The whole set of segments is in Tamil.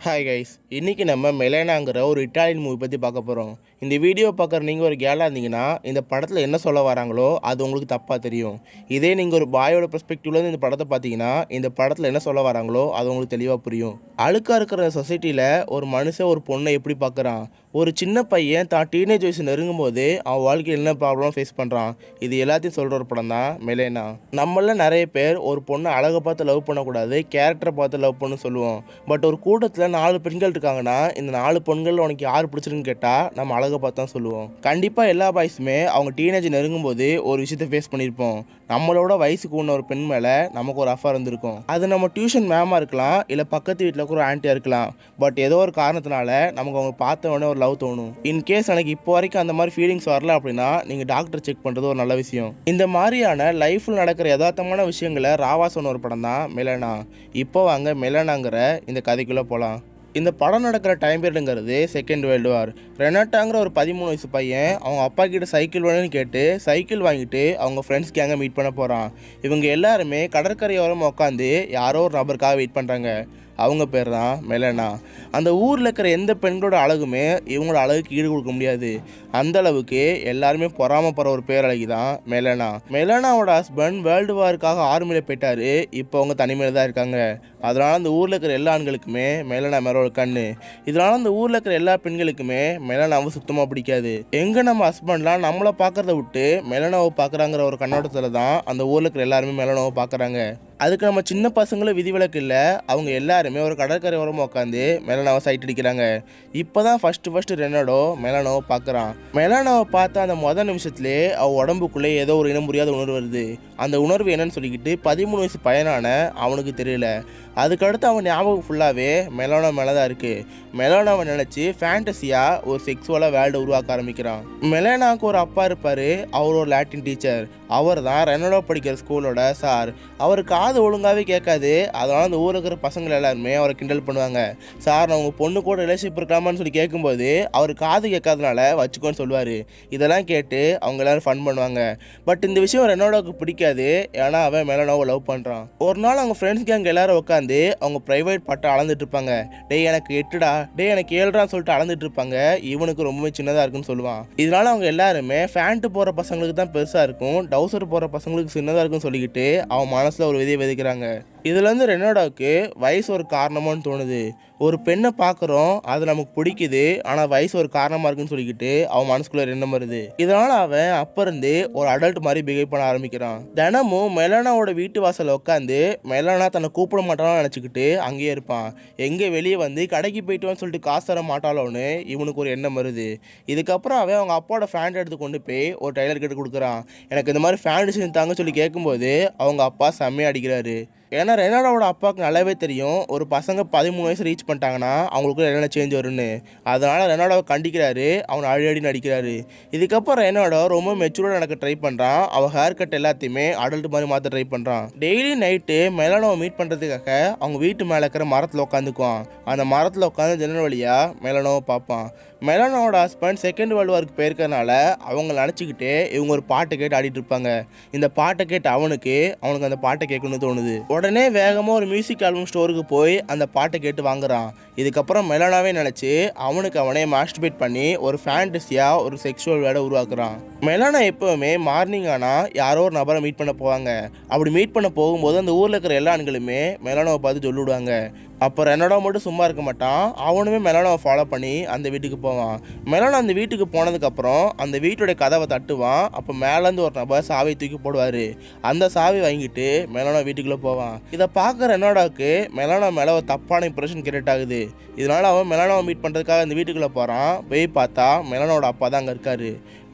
ஹாய் கைஸ், இன்றைக்கி நம்ம மெலேனாங்கிற ஒரு இட்டாலியன் மூவி பற்றி பார்க்க போகிறோம். இந்த வீடியோ பார்க்குற நீங்கள் ஒரு கேலாக இருந்தீங்கன்னா இந்த படத்தில் என்ன சொல்ல வராங்களோ அது உங்களுக்கு தப்பாக தெரியும். இதே நீங்கள் ஒரு பாயோட பெர்ஸ்பெக்டிவ்லேருந்து இந்த படத்தை பார்த்தீங்கன்னா இந்த படத்தில் என்ன சொல்ல வராங்களோ அது உங்களுக்கு தெளிவாக புரியும். அழுக்காக இருக்கிற சொசைட்டியில் ஒரு மனுஷன் ஒரு பொண்ணை எப்படி பார்க்குறான், ஒரு சின்ன பையன் தான் டீனேஜ் வயசு நெருங்கும் போது அவன் வாழ்க்கையில் என்ன ப்ராப்ளம் ஃபேஸ் பண்ணுறான், இது எல்லாத்தையும் சொல்கிற ஒரு படம் தான் மெலேனா. நம்மள நிறைய பேர் ஒரு பொண்ணை அழகை பார்த்து லவ் பண்ணக்கூடாது, கேரக்டரை பார்த்து லவ் பண்ணு சொல்லுவோம். பட் ஒரு கூட்டத்தில் 4 பெண்கள் இருக்காங்கன்னா இந்த 4 பெண்கள் உனக்கு யார் பிடிச்சிருக்குன்னு கேட்டால் நம்ம அழகை பார்த்து தான் சொல்லுவோம். கண்டிப்பாக எல்லா பாய்ஸுமே அவங்க டீனேஜ் நெருங்கும் போது ஒரு விஷயத்தை ஃபேஸ் பண்ணியிருப்போம். நம்மளோட வயசுக்கு உள்ள ஒரு பெண் மேலே நமக்கு ஒரு அஃபர் இருந்திருக்கும். அது நம்ம டியூஷன் மேமாக இருக்கலாம், இல்லை பக்கத்து வீட்டில் கூட ஆன்ட்டியாக இருக்கலாம். பட் ஏதோ ஒரு காரணத்தினால நமக்கு அவங்க பார்த்த உடனே ஒரு லவ் தோணும். இன்கேஸ் எனக்கு இப்போ வரைக்கும் அந்த மாதிரி ஃபீலிங்ஸ் வரல அப்படின்னா நீங்கள் டாக்டர் செக் பண்ணுறது ஒரு நல்ல விஷயம். இந்த மாதிரியான லைஃப்பில் நடக்கிற யதார்த்தமான விஷயங்களை ராவா சொன்ன ஒரு படம் தான் மெலேனா. இப்போ வாங்க மெலேனாங்கிற இந்த கதைக்குள்ளே போகலாம். இந்த படம் நடக்கிற டைம் பீரியடுங்கிறது செகண்ட் வேர்ல்டு வார். ரெனாட்டாங்கிற ஒரு 13 வயசு பையன் அவங்க அப்பா கிட்ட சைக்கிள் வேணும்னு கேட்டு சைக்கிள் வாங்கிட்டு அவங்க ஃப்ரெண்ட்ஸ் கேங்க மீட் பண்ண போகிறான். இவங்க எல்லாருமே கடற்கரையோரமாக உட்காந்து யாரோ ஒரு நபருக்காக வெயிட் பண்ணுறாங்க. அவங்க பேர் தான் மெலேனா. அந்த ஊரில் இருக்கிற எந்த பெண்களோட அழகுமே இவங்களோட அழகுக்கு ஈடு கொடுக்க முடியாது. அந்த அளவுக்கு எல்லாருமே பொறாமப்படுற ஒரு பேரழகி தான் மெலேனா. மெலேனாவோட ஹஸ்பண்ட் வேர்ல்டு வாருக்காக ஆர்மியில் போயிட்டாரு. இப்போ அவங்க தனிமையில் தான் இருக்காங்க. அதனால் அந்த ஊரில் இருக்கிற எல்லா ஆண்களுக்குமே மெலேனா மேலே ஒரு கண்ணு. இதனால் அந்த ஊரில் இருக்கிற எல்லா பெண்களுக்குமே மெலேனாவை சுத்தமாக பிடிக்காது. எங்கே நம்ம ஹஸ்பண்ட்லாம் நம்மளை பார்க்குறத விட்டு மெலேனாவை பார்க்குறாங்கிற ஒரு கண்ணோட்டத்தில் தான் அந்த ஊரில் இருக்கிற எல்லாருமே மெலேனாவை பார்க்குறாங்க. அதுக்கு நம்ம சின்ன பசங்களும் விதிவிலக்கு இல்லை. அவங்க எல்லாருமே ஒரு கடற்கரை ஓரமாக உட்காந்து மெலேனாவை சைட் அடிக்கிறாங்க. இப்போ தான் ஃபஸ்ட்டு ரெனாடோ மெலேனாவை பார்க்குறான். மெலேனாவை பார்த்த அந்த மொதல் நிமிஷத்துலேயே அவள் உடம்புக்குள்ளே ஏதோ ஒரு இனம் புரியாத உணர்வு வருது. அந்த உணர்வு என்னன்னு சொல்லிக்கிட்டு 13 வயசு பையனான அவனுக்கு தெரியல. அதுக்கடுத்து அவன் ஞாபகம் ஃபுல்லாகவே மெலேனா மேலே தான் இருக்குது. மெலேனாவை நினச்சி ஃபேண்டஸியாக ஒரு செக்ஸுவலாக வேர்ல்டை உருவாக்க ஆரம்பிக்கிறான். மெலேனாவுக்கு ஒரு அப்பா இருப்பார். அவர் ஒரு லாட்டின் டீச்சர். அவர் தான் ரெனாடோ படிக்கிற ஸ்கூலோட சார். அவர் காது ஒழுங்காகவே கேட்காது. அதனால் அந்த ஊரில் இருக்கிற பசங்கள் எல்லாருமே அவரை கிண்டல் பண்ணுவாங்க. சார், நான் உங்கள் பொண்ணு கூட ரிலேஷன்ஷிப் இருக்கலாமான்னு சொல்லி கேட்கும்போது அவர் காது கேட்காதனால வச்சுக்கோன்னு சொல்லுவார். இதெல்லாம் கேட்டு அவங்க எல்லோரும் ஃபன் பண்ணுவாங்க. பட் இந்த விஷயம் ரெனாடோவுக்கு பிடிக்காது. ஏன்னா அவன் மெலேனாவை லவ் பண்ணுறான். ஒரு நாள் அவங்க ஃப்ரெண்ட்ஸ் கேங் எல்லோரும் உட்காந்து அவங்க ப்ரைவேட் பட்டை அளந்துட்டு இருப்பாங்க. டேய் எனக்கு 8டா, டே எனக்கு 7டான்னு சொல்லிட்டு அளந்துட்டு இருப்பாங்க. இவனுக்கு ரொம்பவே சின்னதாக இருக்குன்னு சொல்லுவான். இதனால அவங்க எல்லாருமே ஃபேண்ட்டு போகிற பசங்களுக்கு தான் பெருசாக இருக்கும், டவுசர் போகிற பசங்களுக்கு சின்னதாக இருக்குன்னு சொல்லிக்கிட்டு அவன் மனசில் ஒரு விதையை விதைக்கிறாங்க. இதுலேருந்து ரெனாடோவுக்கு வயசு ஒரு காரணமானு தோணுது. ஒரு பெண்ணை பார்க்குறோம், அது நமக்கு பிடிக்குது, ஆனால் வயசு ஒரு காரணமாக இருக்குன்னு சொல்லிக்கிட்டு அவன் மனசுக்குள்ளே எண்ணம் வருது. இதனால் அவன் அப்போ இருந்து ஒரு அடல்ட் மாதிரி பிஹேவ் பண்ண ஆரம்பிக்கிறான். தினமும் மெலேனாவோட வீட்டு வாசலில் உட்காந்து மெலேனா தன்னை கூப்பிட மாட்டானு நினச்சிக்கிட்டு அங்கேயே இருப்பான். எங்கே வெளியே வந்து கடைக்கு போயிட்டுவான்னு சொல்லிட்டு காசு தர மாட்டாளோன்னு இவனுக்கு ஒரு எண்ணம் வருது. இதுக்கப்புறம் அவன் அவங்க அப்பாவோட ஃபேண்ட் எடுத்து கொண்டு போய் ஒரு டைலர் கிட்ட கொடுக்குறான். எனக்கு இந்த மாதிரி ஃபேண்ட் செஞ்சு தாங்க சொல்லி கேட்கும்போது அவங்க அப்பா செம்மையாக அடிக்கிறாரு. ஏன்னா ரெனாடோவோட அப்பாவுக்கு நல்லாவே தெரியும் ஒரு பசங்க 13 வயசு ரீச் பண்ணிட்டாங்கன்னா அவங்களுக்கு என்னென்ன சேஞ்ச் வரும்னு. அதனால் ரெனாடோவை கண்டிக்கிறாரு, அவனை அடி நடிக்கிறாரு. இதுக்கப்புறம் ரெனாடோ ரொம்ப மெச்சூர்டாக நடக்க ட்ரை பண்ணுறான். அவன் ஹேர் கட் எல்லாத்தையுமே அடல்ட் மாதிரி மாற்ற ட்ரை பண்ணுறான். டெய்லி நைட்டு மெலேனாவை மீட் பண்ணுறதுக்காக அவங்க வீட்டு மேலே இருக்கிற மரத்தில் உட்காந்துக்குவான். அந்த மரத்தில் உட்காந்து ஜன்னல் வழியாக மெலேனாவை பார்ப்பான். மெலேனாவோட ஹஸ்பண்ட் செகண்ட் வேர்ல்டு வாருக்கு போயிருக்கனால அவங்க நினச்சிக்கிட்டு இவங்க ஒரு பாட்டை கேட்டு ஆடிட்டு இருப்பாங்க. இந்த பாட்டை கேட்டு அவனுக்கு அந்த பாட்டை கேட்கணும்னு தோணுது. உடனே வேகமாக ஒரு மியூசிக் ஆல்பம் ஸ்டோருக்கு போய் அந்த பாட்டை கேட்டு வாங்குறான். இதுக்கப்புறம் மெலேனாவே நினச்சி அவனே மாஸ்டர்பேட் பண்ணி ஒரு ஃபேண்டஸியாக ஒரு செக்ஷுவல் வேர்டை உருவாக்குறான். மெலேனா எப்போவுமே மார்னிங் ஆனால் யாரோ ஒரு நபரை மீட் பண்ண போவாங்க. அப்படி மீட் பண்ண போகும்போது அந்த ஊரில் இருக்கிற எல்லா ஆண்களுமே மெலேனாவை பார்த்து சொல்லிவிடுவாங்க. அப்போ ரெனாடோ மட்டும் சும்மா இருக்க மாட்டான். அவனுமே மெலேனாவை ஃபாலோ பண்ணி அந்த வீட்டுக்கு போவான். மெலேனா அந்த வீட்டுக்கு போனதுக்கப்புறம் அந்த வீட்டுடைய கதவை தட்டுவான். அப்போ மேலேருந்து ஒரு நபர் சாவி தூக்கி போடுவார். அந்த சாவி வாங்கிட்டு மெலேனா வீட்டுக்குள்ளே போவான். இதை பார்க்குற ரெனாடோவுக்கு மெலேனா மேலே ஒரு தப்பான இம்ப்ரெஷன் கிரியேட் ஆகுது. இதனால் அவன் மெலேனாவை மீட் பண்ணுறதுக்காக அந்த வீட்டுக்குள்ளே போகிறான். போய் பார்த்தா மெலேனாவோட அப்பா தான் அங்கே இருக்கார்.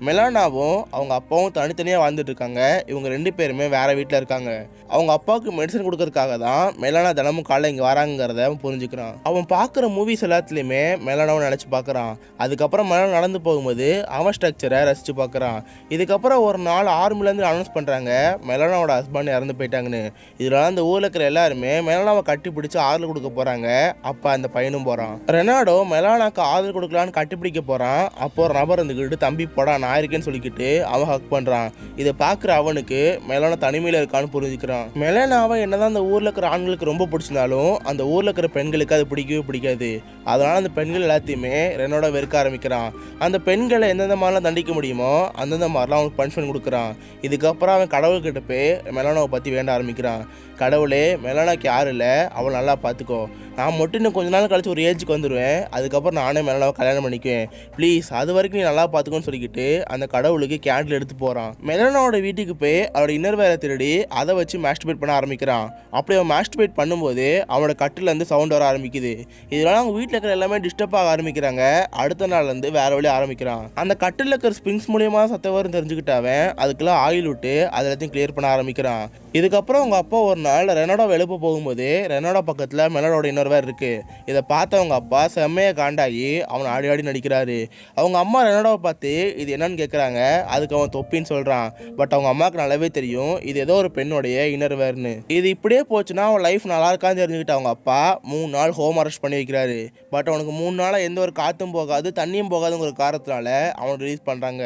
மெலேனாவும் அவங்க அப்பாவும் தனித்தனியாக வாழ்ந்துட்டு இருக்காங்க. இவங்க 2 பேருமே வேறு வீட்டில் இருக்காங்க. அவங்க அப்பாவுக்கு மெடிசன் கொடுக்கறதுக்காக தான் மெலேனா தினமும் காலைல இங்கே வராங்கிறத அவன் புரிஞ்சுக்கிறான். அவன் பார்க்குற மூவிஸ் எல்லாத்துலேயுமே மெலேனாவை நினச்சி பார்க்குறான். அதுக்கப்புறம் மெலேனா நடந்து போகும்போது அவன் ஸ்ட்ரக்சரை ரசித்து பார்க்குறான். இதுக்கப்புறம் ஒரு நாள் ஆர்மிலேருந்து அனௌன்ஸ் பண்ணுறாங்க மெலேனாவோட ஹஸ்பண்ட் இறந்து போயிட்டாங்கன்னு. இதனால அந்த ஊரில் இருக்கிற எல்லாருமே மெலேனாவை கட்டி பிடிச்சி ஆறுதல் கொடுக்க போகிறாங்க. அப்போ அந்த பையனும் போகிறான். ரெனாடோ மெலேனாக்கு ஆறுதல் கொடுக்கலான்னு கட்டி பிடிக்க போகிறான். அப்போ ஒரு நபர் இருந்துக்கிட்டு, தம்பி போடா நான் இருக்கேன்னு சொல்லிக்கிட்டு அவன் ஹக் பண்ணுறான். இதை பார்க்குற அவனுக்கு மெலானா தனிமையில் இருக்கான்னு புரிஞ்சுக்கிறான். மெலானாவை என்னதான் அந்த ஊரில் இருக்கிற ஆண்களுக்கு ரொம்ப பிடிச்சிருந்தாலும் அந்த ஊரில் இருக்கிற பெண்களுக்கு அது பிடிக்கவே பிடிக்காது. அதனால் அந்த பெண்கள் எல்லாத்தையுமே ரெனோட வெறுக்க ஆரம்பிக்கிறான். அந்த பெண்களை எந்தெந்த மாதிரிலாம் தண்டிக்க முடியுமோ அந்தந்த மாதிரிலாம் அவனுக்கு பனிஷ்மெண்ட் கொடுக்குறான். இதுக்கப்புறம் அவன் கடவுள்கிட்ட போய் மெலானாவை பற்றி வேண்ட ஆரம்பிக்கிறான். கடவுளே, மெலானாக்கு யாரும் இல்லை, அவள் நல்லா பார்த்துக்கோ. நான் மட்டும் இன்னும் கொஞ்ச நாள் கழிச்சு ஒரு ஏஜுக்கு வந்துடுவேன். அதுக்கப்புறம் நானே மெலானாவை கல்யாணம் பண்ணிக்குவேன். ப்ளீஸ், அது வரைக்கும் நீ நல்லா பார்த்துக்கோன்னு சொல்லிக்கிட்டு அந்த கடவுளுக்கு கேண்டில் எடுத்து போகிறான். மெலானாவோட வீட்டுக்கு போய் அவனோட இன்னர்வேரை திருடி அதை வச்சு மாஸ்டர்பேட் பண்ண ஆரம்பிக்கிறான். அப்படி அவன் மாஸ்டர்பேட் பண்ணும்போது அவனோட கட்டிலேருந்து சவுண்ட் வர ஆரம்பிக்குது. இதனால அவங்க வீட்டில் இருக்கிற எல்லாமே டிஸ்டர்ப் ஆக ஆரம்பிக்கிறாங்க. அடுத்த நாள்லேருந்து வேற வழி ஆரம்பிக்கிறான். அந்த கட்டில் இருக்கிற ஸ்பிரிங்ஸ் மூலியமாக சத்தம் வரும் தெரிஞ்சுக்கிட்டாவன் அதுக்கெல்லாம் ஆயில் விட்டு அதை எல்லாத்தையும் கிளியர் பண்ண ஆரம்பிக்கிறான். இதுக்கப்புறம் அவங்க அப்பா ஒரு நாள் ரெனோட எழுப்ப போகும்போது ரெனோட பக்கத்தில் மெலானோட இன்னொருவர் இருக்கு. இதை பார்த்து அவங்க அப்பா செம்மையை காண்டாகி அவனை ஆடி ஆடி நடிக்கிறாரு. அவங்க அம்மா ரெனோடாவை பார்த்து இது என்னன்னு கேட்குறாங்க. அதுக்கு அவன் தொப்பின்னு சொல்கிறான். பட் அவங்க அம்மாவுக்கு நல்லாவே தெரியும் இது ஏதோ ஒரு பெண்ணுடைய இன்னர்வேர்னு. இது இப்படியே போச்சுன்னா அவன் லைஃப் நல்லா இருக்கான்னு தெரிஞ்சுக்கிட்டு அவங்க அப்பா 3 நாள் ஹோம் அரெஸ்ட் பண்ணி வைக்கிறாரு. பட் அவனுக்கு 3 நாளாக எந்த ஒரு காற்றும் போகாது தண்ணியும் போகாதுங்கிற காரணத்தினால அவனை ரிலீஸ் பண்ணுறாங்க.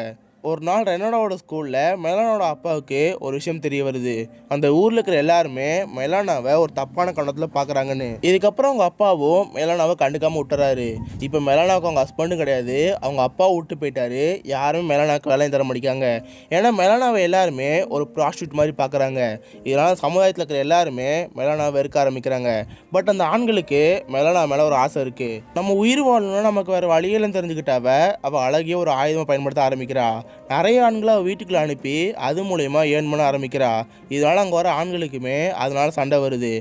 ஒரு நாள் ரெனோடாவோட ஸ்கூலில் மெலானோட அப்பாவுக்கு ஒரு விஷயம் தெரிய வருது. அந்த ஊரில் இருக்கிற எல்லாருமே மெலானாவை ஒரு தப்பான கண்ணத்தில் பார்க்குறாங்கன்னு. இதுக்கப்புறம் அவங்க அப்பாவும் மெலானாவை கண்டுக்காமல் விட்டுறாரு. இப்போ மெலானாவுக்கு அவங்க ஹஸ்பண்டும் கிடையாது, அவங்க அப்பா விட்டு போயிட்டாரு. யாருமே மெலானாவுக்கு வேலையும் தர மாட்டேங்காங்க. ஏன்னா மெலானாவை எல்லாருமே ஒரு ப்ராஸ்டியூட் மாதிரி பார்க்குறாங்க. இதனால் சமுதாயத்தில் இருக்கிற எல்லாருமே மெலானாவை வெறுக்க ஆரம்பிக்கிறாங்க. பட் அந்த ஆண்களுக்கு மெலானா மேலே ஒரு ஆசை இருக்குது. நம்ம உயிர் வாழணும்னா நமக்கு வேறு வழியெல்லாம் தெரிஞ்சுக்கிட்டாவ அவள் அழகிய ஒரு ஆயுதமாக பயன்படுத்த ஆரம்பிக்கிறா. நிறைய ஆண்களை வீட்டுக்குள்ள அனுப்பி அது மூலயமா ஏர்ன் பண்ண ஆரம்பிக்கிறா. இதனால அங்கே வர ஆண்களுக்குமே அதனால சண்டை வருது.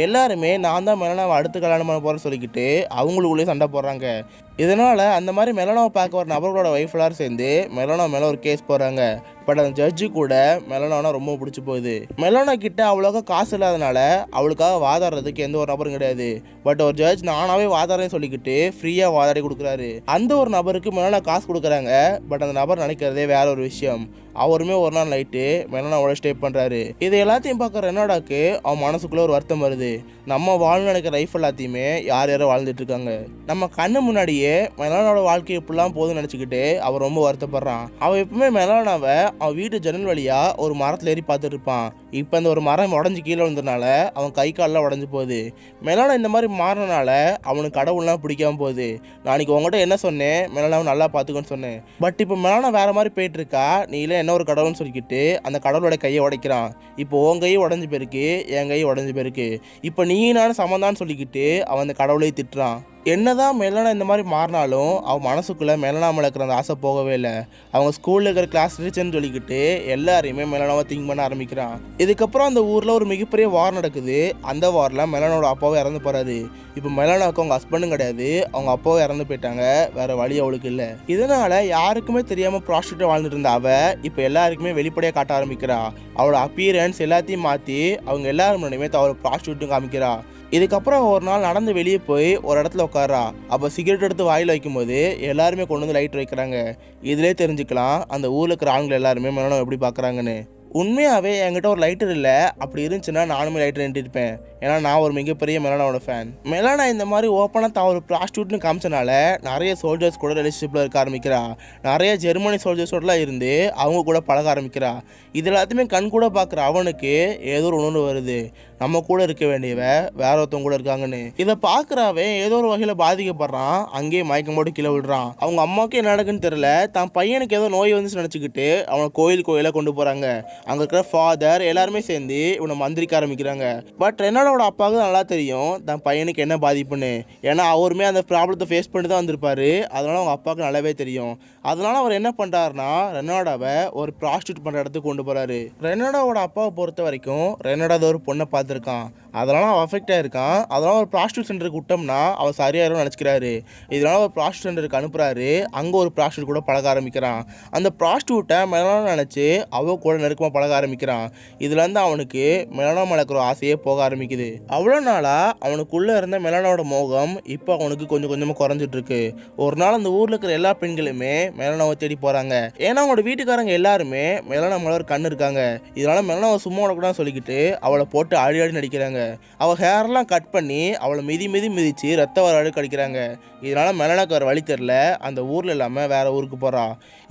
எல்லாருமே நான் தான் மெலானாவை அடுத்து கல்யாணம் பண்ண போகிறேன்னு சொல்லிக்கிட்டு அவங்களுக்குள்ளேயே சண்டை போடுறாங்க. இதனால் அந்த மாதிரி மெலானாவை பார்க்க வர நபர்களோட ஒய்ஃப் எல்லாரும் சேர்ந்து மெலானா மேலே ஒரு கேஸ் போடுறாங்க. பட் அந்த ஜட்ஜு கூட மெலானா ரொம்ப பிடிச்சி போகுது. மெலானா கிட்ட அவ்வளோக்கா காசு இல்லாதனால அவளுக்காக வாதாடுறதுக்கு எந்த ஒரு நபரும் கிடையாது. பட் ஒரு ஜட்ஜ் நானாவே வாதாடுறேன்னு சொல்லிக்கிட்டு ஃப்ரீயாக வாதாடி கொடுக்குறாரு. அந்த ஒரு நபருக்கு மெலானா காசு கொடுக்குறாங்க. பட் அந்த நபர் நினைக்கிறதே வேற ஒரு விஷயம். அவருமே ஒரு நாள் நைட்டு மெலானாவோட ஸ்டே பண்ணுறாரு. இது எல்லாத்தையும் பார்க்குற ரெனோடாக்கு அவன் மனசுக்குள்ளே ஒரு வருத்தம் வருது. நம்ம வாழ்ந்து நினைக்கிற லைஃப் எல்லாத்தையுமே யார் யாரோ வாழ்ந்துட்டு இருக்காங்க. நம்ம கண்ணு முன்னாடியே மெலானாவோட வாழ்க்கை இப்படிலாம் போதும்னு நினச்சிக்கிட்டு அவன் ரொம்ப வருத்தப்படுறான். அவன் எப்பவுமே மெலானாவை அவன் வீட்டு ஜன்னல் வழியாக ஒரு மரத்தில் ஏறி பார்த்துட்டு இருப்பான். இப்போ அந்த ஒரு மரம் உடஞ்சி கீழே வந்ததுனால அவன் கை காலெலாம் உடஞ்சி போகுது. மெலானா இந்த மாதிரி மாறினால அவனுக்கு கடவுள்லாம் பிடிக்காம போகுது. நான் அன்றைக்கி உங்கள்கிட்ட என்ன சொன்னேன், மெலானாவை நல்லா பார்த்துக்கோன்னு சொன்னேன். பட் இப்போ மெலானா வேறு மாதிரி போயிட்டு இருக்கா. நீ இல்லை என்ன ஒரு கடவுள்னு சொல்லிக்கிட்டு அந்த கடவுளோட கையை உடைக்கிறான். இப்போ உன் கையை உடஞ்சி போயிருக்கு, என் கையை உடஞ்சி போயிருக்கு. இப்போ நீ நானும் சமந்தான்னு சொல்லிக்கிட்டு அவன் அந்த கடவுளையும் திட்டுறான். என்னதான் மெலானா இந்த மாதிரி மாறினாலும் அவன் மனசுக்குள்ளே மெலானா மேலே இருக்கிற அந்த ஆசை போகவே இல்லை. அவங்க ஸ்கூலில் இருக்கிற கிளாஸ் டீச்சர்னு சொல்லிக்கிட்டு எல்லாரையுமே மெலானாவை திங்க் பண்ண ஆரம்பிக்கிறான். இதுக்கப்புறம் அந்த ஊரில் ஒரு மிகப்பெரிய வார் நடக்குது. அந்த வாரில் மெலானோட அப்பாவும் இறந்து போகிறாரு. இப்போ மெலானாவுக்கு அவங்க ஹஸ்பண்டும் கிடையாது, அவங்க அப்பாவும் இறந்து போயிட்டாங்க. வேறு வழி அவளுக்கு இல்லை. இதனால் யாருக்குமே தெரியாமல் ப்ராஸ்டியூட்டாக வாழ்ந்துட்டு இருந்த அவள் இப்போ எல்லாருக்குமே வெளிப்படையாக காட்ட ஆரம்பிக்கிறா. அவளோட அப்பியரன்ஸ் எல்லாத்தையும் மாற்றி அவங்க எல்லாரும் முன்னாடியுமே அவளை ப்ராஸ்டியூட்டும் காமிக்கிறா. இதுக்கப்புறம் ஒரு நாள் நடந்து வெளியே போய் ஒரு இடத்துல உட்காரா. அப்போ சிகரெட் எடுத்து வாயில் வைக்கும்போது எல்லாருமே கொண்டு வந்து லைட் வைக்கிறாங்க. இதிலே தெரிஞ்சுக்கலாம் அந்த ஊரில் இருக்கிற ஆண்கள் எல்லாருமே மெலானா எப்படி பார்க்குறாங்கன்னு. உண்மையாகவே என்கிட்ட ஒரு லைட்டர் இல்லை, அப்படி இருந்துச்சுன்னா நானுமே லைட்டர் நின்றுருப்பேன். ஏன்னா நான் ஒரு மிகப்பெரிய மெலானாவோட ஃபேன். மெலானா இந்த மாதிரி ஓப்பனாக தான் ஒரு ப்ராஸ்டியூட்னு காமிச்சனால நிறைய சோல்ஜர்ஸ் கூட ரிலேஷன்ஷிப்பில் இருக்க ஆரம்பிக்கிறா. நிறைய ஜெர்மனி சோல்ஜர்ஸோடலாம் இருந்து அவங்க கூட பழக ஆரம்பிக்கிறா. இது எல்லாத்தையுமே கண் கூட பார்க்குற அவனுக்கு ஏதோ ஒரு உணர்வு வருது, நம்ம கூட இருக்க வேண்டியவ வேற ஒருத்தவங்க கூட இருக்காங்கன்னு. இதை பார்க்குறாவே ஏதோ ஒரு வகையில் பாதிக்கப்படுறான். அங்கேயே மயக்கம் போட்டு கீழே விடுறான். அவங்க அம்மாவுக்கு என்ன நடக்குன்னு தெரியல. தான் பையனுக்கு ஏதோ நோய் வந்துச்சு நினச்சிக்கிட்டு அவனை கோயிலாக கொண்டு போகிறாங்க. அங்கே இருக்கிற ஃபாதர் எல்லாருமே சேர்ந்து இவனை மந்திரிக்க ஆரம்பிக்கிறாங்க. பட் ரெனோடாவோட அப்பாவுக்கு நல்லா தெரியும் தான் பையனுக்கு என்ன பாதிப்புன்னு. ஏன்னா அவருமே அந்த ப்ராப்ளத்தை ஃபேஸ் பண்ணி தான் வந்திருப்பாரு. அதனால அவங்க அப்பாவுக்கு நல்லாவே தெரியும். அதனால அவர் என்ன பண்ணுறாருனா ரெனோடாவை ஒரு ப்ராஸ்டியூட் பண்ணுற இடத்துக்கு கொண்டு போகிறாரு. ரெனோடாவோட அப்பாவை பொறுத்த வரைக்கும் ரெனோடா ஒரு பொண்ணை பார்த்துருக்கான். அதனால அவன் அஃபெக்ட் ஆகிருக்கான். அதனால் ஒரு ப்ராஸ்டியூட் சென்டருக்கு விட்டோம்னா அவன் சரியாயிரும் நினச்சிக்கிறாரு. இதனால் ஒரு ப்ராஸ்டியூட் சென்டருக்கு அனுப்புகிறாரு. அங்கே ஒரு ப்ராஸ்டியூட் கூட பழக ஆரம்பிக்கிறான். அந்த ப்ராஸ்டியூட்டை மெலானா நினச்சி அவ கூட நெருக்கமாக பழக ஆரம்பிக்கிறான். இதுலேருந்து அவனுக்கு மெலானா மேலே இருக்கிற ஆசையே போக ஆரம்பிக்குது. அவ்வளோ நாளாக அவனுக்குள்ளே இருந்த மெலானாவோட மோகம் இப்போ அவனுக்கு கொஞ்சம் கொஞ்சமாக குறைஞ்சிட்ருக்கு. ஒரு நாள் அந்த ஊரில் இருக்கிற எல்லா பெண்களுமே மெலானாவை தேடி போகிறாங்க. ஏன்னா அவங்களோட வீட்டுக்காரங்க எல்லாருமே மெலானா மேலே ஒரு கண் இருக்காங்க. இதனால் மெலானாவை சும்மா விடக்கூடாதுன்னு சொல்லிக்கிட்டு அவளை போட்டு அடி ஆடி ஆடி நடிக்கிறாங்க. அவள் ஹேர்லாம் கட் பண்ணி அவளை மிதிச்சு ரத்த வர அளவுக்கு அடிக்கிறாங்க. இதனால் மெலனாக்கு வேறு வழி தெரில, அந்த ஊரில் இல்லாமல் வேறு ஊருக்கு போகிறா.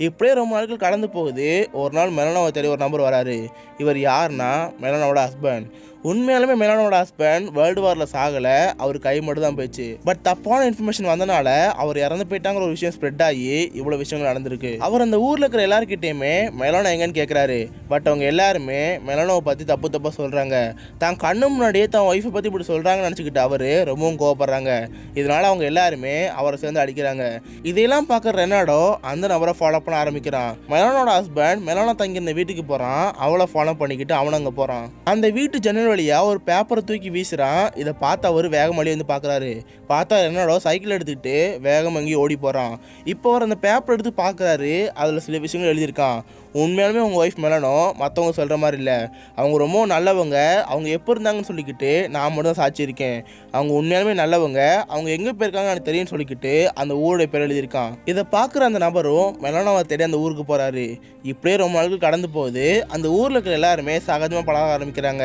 இப்படியே ரொம்ப நாட்கள் கடந்து போகுது. ஒரு நாள் மெலனாவை தேடி ஒரு நபர் வராரு. இவர் யாருன்னா மெலனாவோட ஹஸ்பண்ட். உண்மையாலுமே மெலனாவோட ஹஸ்பண்ட் வேர்ல்டு வாரில் சாகலை, அவர் கை மட்டும் தான் போயிடுச்சு. பட் தப்பான இன்ஃபர்மேஷன் வந்தனால அவர் இறந்து போயிட்டாங்கிற ஒரு விஷயம் ஸ்ப்ரெட் ஆகி இவ்வளோ விஷயங்கள் நடந்திருக்கு. அவர் அந்த ஊரில் இருக்கிற எல்லாருக்கிட்டையுமே மெலனா எங்கன்னு கேட்குறாரு. பட் அவங்க எல்லாருமே மெலனாவை பற்றி தப்பாக சொல்கிறாங்க. தான் கண்ணு முன்னாடியே தான் ஒய்ஃபை பற்றி இப்படி சொல்கிறாங்கன்னு நினச்சிக்கிட்டு அவர் ரொம்பவும் கோவப்படுறாங்க. இதனால் அவங்க எல்லாருமே அவரை சேர்ந்து அடிக்கிறாங்க. இதையெல்லாம் பார்க்குற ரெனாடோ அந்த நபரை ஃபாலோ பண்ண ஆரம்பிக்கிறான். மெலனாவோட ஹஸ்பண்ட் மெலனா தங்கியிருந்த வீட்டுக்கு போகிறான். அவளை ஃபாலோ பண்ணிக்கிட்டு அவனும் அங்கே போகிறான். அந்த வீட்டு ஜன்னல் வழியா ஒரு பேப்பரை தூக்கி வீசுறான். இதை பார்த்து அவர் வேகம் வழி வந்து பார்க்குறாரு. பார்த்தா என்னடோ சைக்கிள் எடுத்துக்கிட்டு வேகம் அங்கேயும் ஓடி போகிறான். இப்போ அவர் அந்த பேப்பர் எடுத்து பார்க்குறாரு. அதில் சில விஷயங்கள் எழுதியிருக்கான். உண்மையாலுமே உங்கள் ஒய்ஃப் மெலனோ மற்றவங்க சொல்கிற மாதிரி இல்லை. அவங்க ரொம்ப நல்லவங்க. அவங்க எப்போ இருந்தாங்கன்னு சொல்லிக்கிட்டு நான் மட்டும் தான் சாட்சி இருக்கேன். அவங்க உண்மையாலுமே நல்லவங்க. அவங்க எங்கே போயிருக்காங்க எனக்கு தெரியும்னு சொல்லிக்கிட்டு அந்த ஊருடைய பேர் எழுதியிருக்கான். இதை பார்க்குற அந்த நபரும் மெலனாவை தேடி அந்த ஊருக்கு போகிறாரு. இப்படியே ரொம்ப நாட்கள் கடந்து போகுது. அந்த ஊரில் இருக்கிற எல்லாருமே சகஜமாக பழக ஆரம்பிக்கிறாங்க.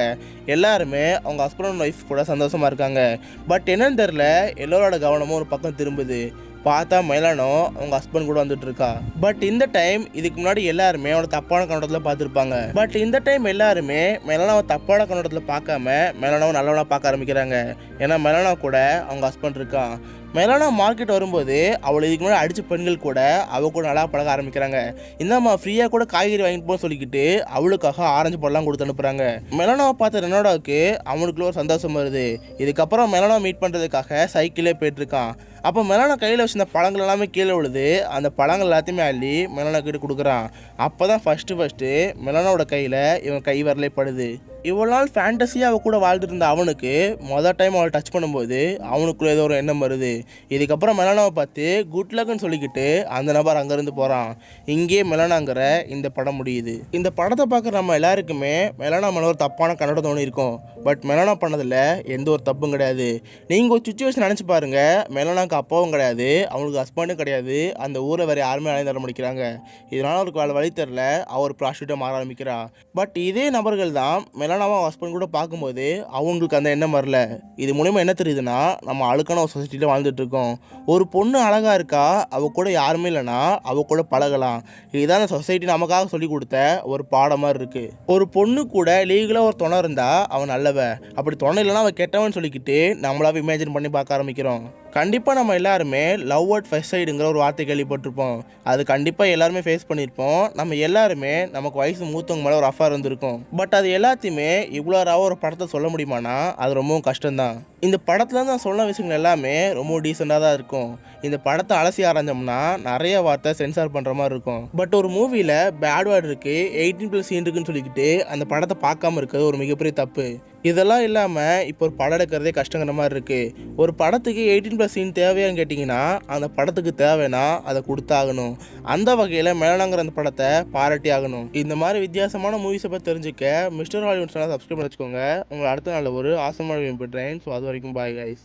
எல்லாருமே அவங்க ஹஸ்பண்ட் அண்ட் ஒய்ஃப் கூட சந்தோஷமாக இருக்காங்க. பட் என்னன்னு தெரில, எல்லோரோட கவனமும் ஒரு பக்கம் திரும்புது. பார்த்தா மெலனோ அவங்க ஹஸ்பண்ட் கூட வந்துட்டு இருக்கா. பட் இந்த டைம் இதுக்கு முன்னாடி எல்லாருமே அவனை தப்பான கண்ணோட்டத்தில் பார்த்துருப்பாங்க. பட் இந்த டைம் எல்லாருமே மெலனாவை தப்பான கண்ணோட்டத்தில் பார்க்காம மெலனாவை நல்லவனாக பார்க்க ஆரம்பிக்கிறாங்க. ஏன்னா மெலனா கூட அவங்க ஹஸ்பண்ட் இருக்கான். மெலனா மார்க்கெட் வரும்போது அவளை இதுக்கு முன்னாடி அடித்த பெண்கள் கூட அவள் கூட நல்லா பழக ஆரம்பிக்கிறாங்க. இந்தாம்மா ஃப்ரீயாக கூட காய்கறி வாங்கிட்டு போன்னு சொல்லிக்கிட்டு அவளுக்காக ஆரஞ்சு பழம்லாம் கொடுத்து அனுப்புகிறாங்க. மெலனாவை பார்த்த ரெனாடோவுக்கு அவனுக்குள்ள ஒரு சந்தோஷம் வருது. இதுக்கப்புறம் மெலனா மீட் பண்ணுறதுக்காக சைக்கிளே போயிட்டுருக்கான். அப்போ மெலனா கையில் வச்சிருந்த பழங்கள் எல்லாமே கீழே விழுது. அந்த பழங்கள் எல்லாத்தையுமே அள்ளி மெலனா கிட்ட கொடுக்குறான். அப்போ தான் ஃபஸ்ட்டு மெலனாவோட கையில் இவன் கை வரலே படுது. இவ்வளோ நாள் ஃபேண்டஸியாக அவள் கூட வாழ்ந்துட்டு இருந்த அவனுக்கு மொதல் டைம் அவளை டச் பண்ணும்போது அவனுக்குள்ளே ஏதோ ஒரு எண்ணம் வருது. இதுக்கப்புறம் மெலனாவை பார்த்து குட் லக்குன்னு சொல்லிக்கிட்டு அந்த நபர் அங்கேருந்து போகிறான். இங்கேயே மெலனாங்கிற இந்த படம் முடியுது. இந்த படத்தை பார்க்குற நம்ம எல்லாருக்குமே மெலனா மேலே ஒரு தப்பான கண்ணோட்டம் தோணி இருக்கும். பட் மெலனா பண்ணதில் எந்த ஒரு தப்பும் கிடையாது. நீங்கள் ஒரு சுச்சுவேஷன் நினச்சி பாருங்கள். மெலனாக்கு அப்பாவும் கிடையாது, அவங்களுக்கு ஹஸ்பண்டும் கிடையாது. அந்த ஊரை வேறு யாருமே அலைந்து தர முடிக்கிறாங்க. இதனால் அவருக்கு வேலை வழி தெரில, அவர் ப்ராஸ்டியூட்டாக மாற ஆரம்பிக்கிறா. பட் இதே நபர்கள் தான் மெலனாவும் ஹஸ்பண்ட் கூட பார்க்கும்போது அவங்களுக்கு அந்த எண்ணம் வரல. இது மூலிமா என்ன தெரியுதுன்னா, நம்ம அழுக்கான ஒரு சொசைட்டியில் வாழ்ந்துட்டுருக்கோம். ஒரு பொண்ணு அழகாக இருக்கா, அவள் கூட யாருமே இல்லைன்னா அவள் கூட பழகலாம். இதுதான் அந்த சொசைட்டி நமக்காக சொல்லி கொடுத்த ஒரு பாடமாக இருக்குது. ஒரு பொண்ணு கூட லீகலாக ஒரு துணை இருந்தால் அவன் நல்லவ, அப்படி துணை இல்லைன்னா அவள் கெட்டவன் சொல்லிக்கிட்டு நம்மளாவே இமேஜின் பண்ணி பார்க்க ஆரம்பிக்கிறோம். கண்டிப்பாக நம்ம எல்லாருமே லவ் அட் ஃபர்ஸ்ட் சைடுங்கிற ஒரு வார்த்தை கேள்விப்பட்டிருப்போம். அது கண்டிப்பாக எல்லாருமே ஃபேஸ் பண்ணியிருப்போம். நம்ம எல்லாருமே நமக்கு வயசு மூத்தவங்க மேலே ஒரு அஃபேர் இருந்திருக்கும். பட் அது எல்லாத்தையுமே இவ்வளோ ஒரு படத்தை சொல்ல முடியுமானா அது ரொம்பவும் கஷ்டம்தான். இந்த படத்தில் நான் சொன்ன விஷயங்கள் எல்லாமே ரொம்ப டீசெண்டாக தான் இருக்கும். இந்த படத்தை அலசி ஆராய்ஞ்சோம்னா நிறைய வார்த்தை சென்சார் பண்ணுற மாதிரி இருக்கும். பட் ஒரு மூவியில் பேட் வேர்டு இருக்குது, 18+ சீன் இருக்குன்னு சொல்லிக்கிட்டு அந்த படத்தை பார்க்காம இருக்கிறது ஒரு மிகப்பெரிய தப்பு. இதெல்லாம் இல்லாமல் இப்போ ஒரு படம் எடுக்கிறதே கஷ்டங்கிற மாதிரி இருக்குது. ஒரு படத்துக்கு 18+ சீன் தேவையான்னு கேட்டிங்கன்னா அந்த படத்துக்கு தேவைன்னா அதை கொடுத்தாகணும். அந்த வகையில் மெலனாங்கிற அந்த படத்தை பாராட்டி ஆகணும். இந்த மாதிரி வித்தியாசமான மூவிஸை பற்றி தெரிஞ்சுக்க மிஸ்டர் ஹாலிவுட் சேனல் சப்ஸ்கிரைப் பண்ணி வச்சுக்கோங்க. உங்களை அடுத்த நாள் ஒரு ஆசமான வீடியோ பெற்றேன். ஸோ அது வரைக்கும் பாய் கைஸ்.